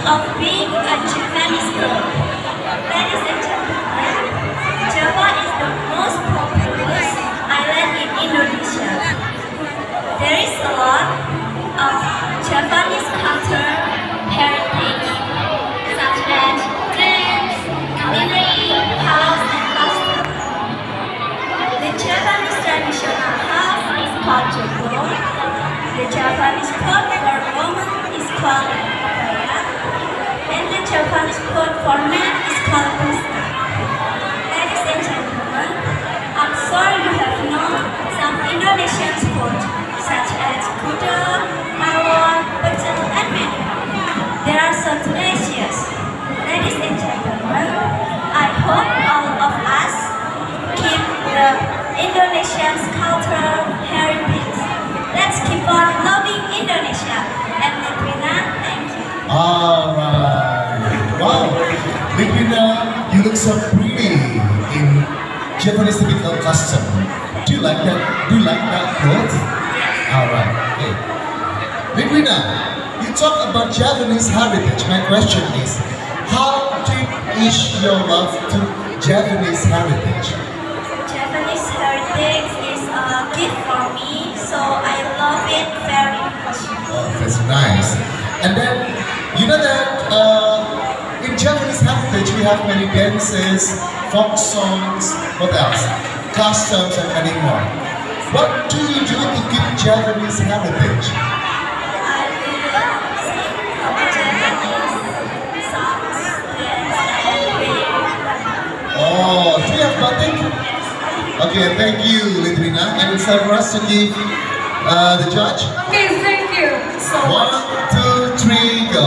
of being a Japanese girl. Ladies and gentlemen, Java is the most populous island in Indonesia. There is a lot of Japanese culture, heritage, such as dance, culinary, house, and custom. The Japanese traditional house is called Jogoro. The Japanese coat for women is called abaya, and the Japanese coat for men is called busta. Ladies and gentlemen, I'm sorry you have known some Indonesian food such as gudeg, rawon, pecel, and many more. They are so delicious. Ladies and gentlemen, I hope all of us keep the Indonesian cultural heritage. Let's keep on loving Indonesia. And Litwina, thank you. Alright. Wow. Litwina, you look so pretty in Japanese typical costume. Do you like that? Do you like that clothes? Alright. Okay. Litwina, you talk about Japanese heritage. My question is, how deep is your love to Japanese heritage? Japanese heritage is a gift for me, so I love it very much. Oh, that's nice. And then, you know that in Japanese heritage we have many dances, folk songs, what else? Customs and many more. What do you do to keep Japanese heritage? I will sing Japanese songs, dance, and play. Oh, do you have batik? Okay, thank you, Litwina. And it's time for us to give the judge. Okay,